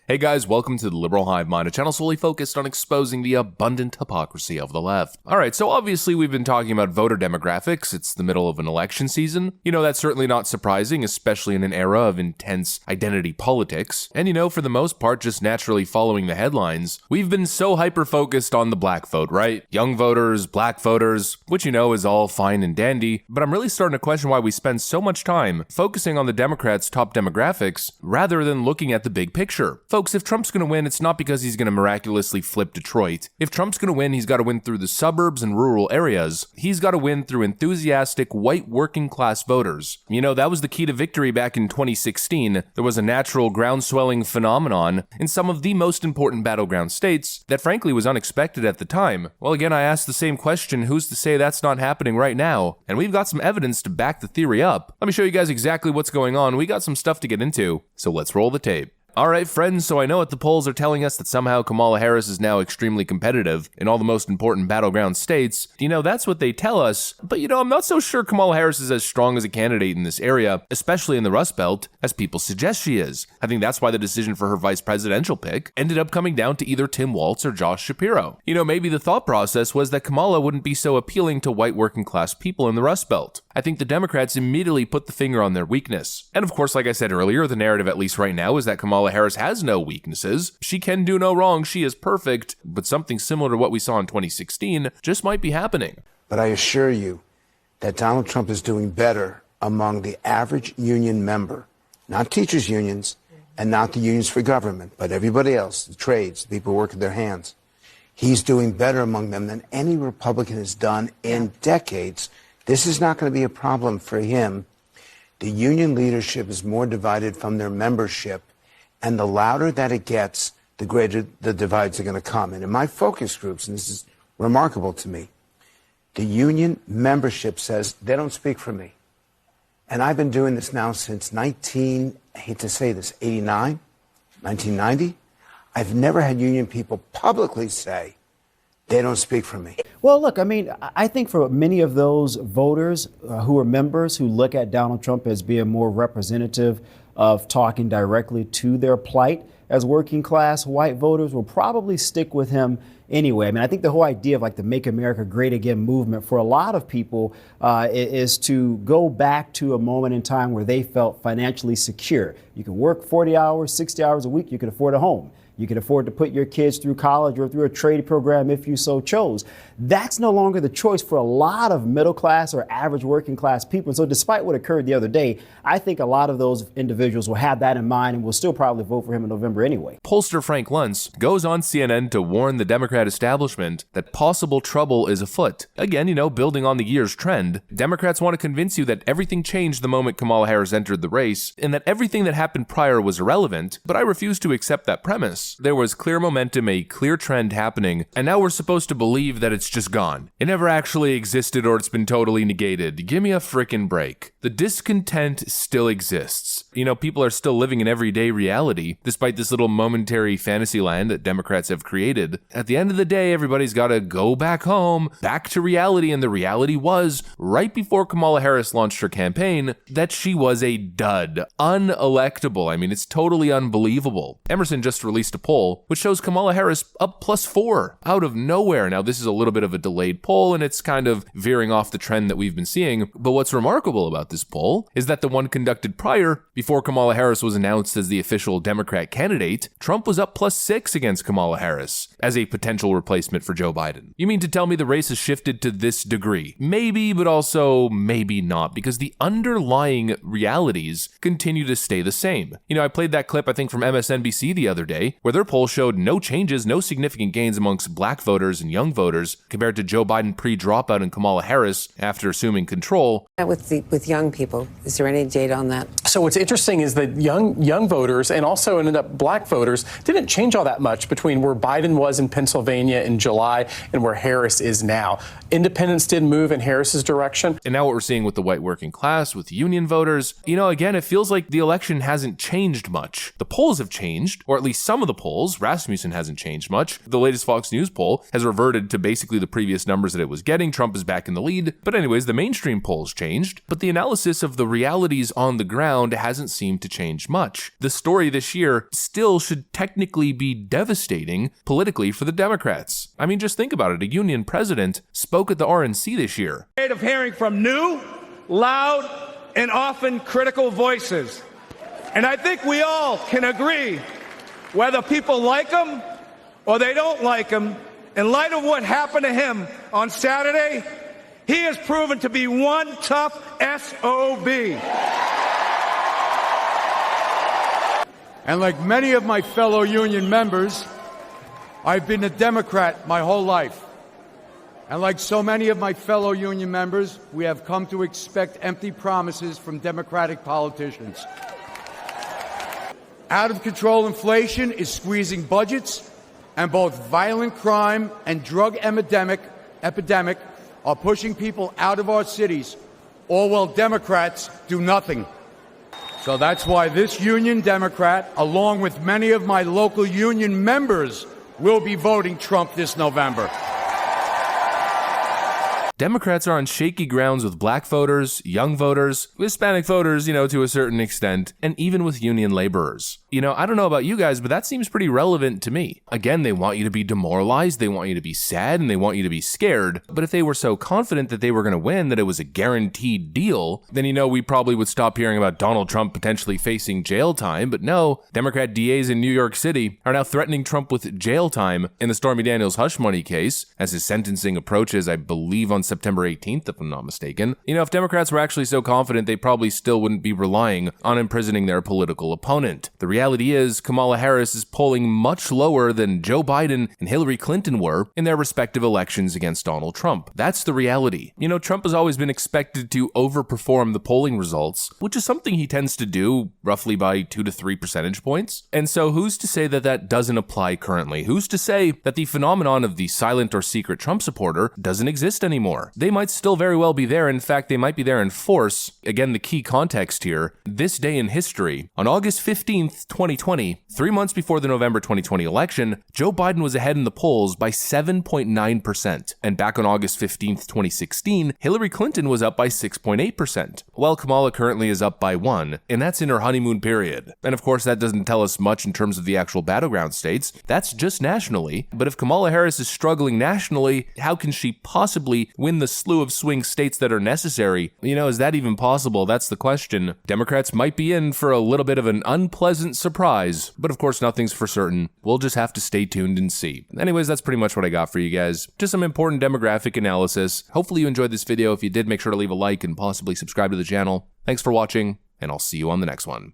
Hey guys, welcome to the Liberal Hive Mind, a channel solely focused on exposing the abundant hypocrisy of the left. Alright, so obviously we've been talking about voter demographics. It's the middle of an election season. That's certainly not surprising, especially in an era of intense identity politics. And for the most part, just naturally following the headlines, we've been so hyper-focused on the black vote, right? Young voters, black voters, which is all fine and dandy, but I'm really starting to question why we spend so much time focusing on the Democrats' top demographics rather than looking at the big picture. Folks, if Trump's going to win, it's not because he's going to miraculously flip Detroit. If Trump's going to win, he's got to win through the suburbs and rural areas. He's got to win through enthusiastic white working class voters. That was the key to victory back in 2016. There was a natural ground-swelling phenomenon in some of the most important battleground states that frankly was unexpected at the time. Well, again, I asked the same question, who's to say that's not happening right now? And we've got some evidence to back the theory up. Let me show you guys exactly what's going on. We got some stuff to get into, so let's roll the tape. Alright friends, so I know what the polls are telling us that somehow Kamala Harris is now extremely competitive in all the most important battleground states. That's what they tell us, but I'm not so sure Kamala Harris is as strong as a candidate in this area, especially in the Rust Belt, as people suggest she is. I think that's why the decision for her vice presidential pick ended up coming down to either Tim Walz or Josh Shapiro. Maybe the thought process was that Kamala wouldn't be so appealing to white working class people in the Rust Belt. I think the Democrats immediately put the finger on their weakness. And of course, like I said earlier, the narrative at least right now is that Kamala Harris has no weaknesses. She can do no wrong. She is perfect. But something similar to what we saw in 2016 just might be happening. But I assure you that Donald Trump is doing better among the average union member, not teachers' unions and not the unions for government, but everybody else, the trades, the people who work with their hands. He's doing better among them than any Republican has done in decades. This is not going to be a problem for him. The union leadership is more divided from their membership, and the louder that it gets, the greater the divides are going to come. And in my focus groups, and this is remarkable to me, the union membership says they don't speak for me. And I've been doing this now since I hate to say this, 89, 1990. I've never had union people publicly say they don't speak for me. Well, look, I think for many of those voters who are members who look at Donald Trump as being more representative of talking directly to their plight as working class white voters will probably stick with him anyway. I think the whole idea of the Make America Great Again movement for a lot of people is to go back to a moment in time where they felt financially secure. You can work 40 hours, 60 hours a week. You can afford a home. You can afford to put your kids through college or through a trade program if you so chose. That's no longer the choice for a lot of middle class or average working class people. And so despite what occurred the other day, I think a lot of those individuals will have that in mind and will still probably vote for him in November anyway. Pollster Frank Luntz goes on CNN to warn the Democrat establishment that possible trouble is afoot. Again, building on the year's trend, Democrats want to convince you that everything changed the moment Kamala Harris entered the race and that everything that happened prior was irrelevant, but I refuse to accept that premise. There was clear momentum, a clear trend happening, and now we're supposed to believe that it's just gone. It never actually existed or it's been totally negated. Give me a frickin' break. The discontent still exists. People are still living in everyday reality, despite this little momentary fantasy land that Democrats have created. At the end of the day, everybody's gotta go back home, back to reality, and the reality was, right before Kamala Harris launched her campaign, that she was a dud. Unelectable. It's totally unbelievable. Emerson just released a poll which shows Kamala Harris up +4 out of nowhere. Now, this is a little bit of a delayed poll, and it's kind of veering off the trend that we've been seeing, but what's remarkable about this poll is that the one conducted prior, before Kamala Harris was announced as the official Democrat candidate, Trump was up +6 against Kamala Harris as a potential replacement for Joe Biden. You mean to tell me the race has shifted to this degree? Maybe, but also maybe not, because the underlying realities continue to stay the same. I played that clip, I think, from MSNBC the other day, where their poll showed no changes, no significant gains amongst black voters and young voters compared to Joe Biden pre-dropout and Kamala Harris after assuming control. With young people, is there any data on that? So what's interesting is that young voters and also ended up black voters didn't change all that much between where Biden was in Pennsylvania in July and where Harris is now. Independents did move in Harris's direction. And now what we're seeing with the white working class, with union voters, again, it feels like the election hasn't changed much. The polls have changed, or at least some of the polls. Rasmussen hasn't changed much. The latest Fox News poll has reverted to basically the previous numbers that it was getting. Trump is back in the lead. But anyways, the mainstream polls changed, but the analysis of the realities on the ground hasn't seemed to change much. The story this year still should technically be devastating politically for the Democrats. I mean, just think about it. A union president spoke at the RNC this year. Of hearing from new, loud, and often critical voices. And I think we all can agree, whether people like him or they don't like him, in light of what happened to him on Saturday, he has proven to be one tough SOB. And like many of my fellow union members, I've been a Democrat my whole life. And like so many of my fellow union members, we have come to expect empty promises from Democratic politicians. Out-of-control inflation is squeezing budgets, and both violent crime and drug epidemic are pushing people out of our cities, all while Democrats do nothing. So that's why this union Democrat, along with many of my local union members, will be voting Trump this November. Democrats are on shaky grounds with black voters, young voters, Hispanic voters, to a certain extent, and even with union laborers. I don't know about you guys, but that seems pretty relevant to me. Again, they want you to be demoralized, they want you to be sad, and they want you to be scared. But if they were so confident that they were going to win, that it was a guaranteed deal, then we probably would stop hearing about Donald Trump potentially facing jail time. But no, Democrat DAs in New York City are now threatening Trump with jail time in the Stormy Daniels hush money case as his sentencing approaches, I believe, on September 18th, if I'm not mistaken. If Democrats were actually so confident, they probably still wouldn't be relying on imprisoning their political opponent. The reality is, Kamala Harris is polling much lower than Joe Biden and Hillary Clinton were in their respective elections against Donald Trump. That's the reality. Trump has always been expected to overperform the polling results, which is something he tends to do roughly by 2 to 3 percentage points. And so who's to say that that doesn't apply currently? Who's to say that the phenomenon of the silent or secret Trump supporter doesn't exist anymore? They might still very well be there. In fact, they might be there in force. Again, the key context here, this day in history, on August 15th, 2020, 3 months before the November 2020 election, Joe Biden was ahead in the polls by 7.9%. And back on August 15th, 2016, Hillary Clinton was up by 6.8%, while Kamala currently is up by 1%, and that's in her honeymoon period. And of course, that doesn't tell us much in terms of the actual battleground states. That's just nationally. But if Kamala Harris is struggling nationally, how can she possibly win the slew of swing states that are necessary? Is that even possible? That's the question. Democrats might be in for a little bit of an unpleasant surprise, but of course nothing's for certain. We'll just have to stay tuned and see. Anyways, that's pretty much what I got for you guys. Just some important demographic analysis. Hopefully you enjoyed this video. If you did, make sure to leave a like and possibly subscribe to the channel. Thanks for watching, and I'll see you on the next one.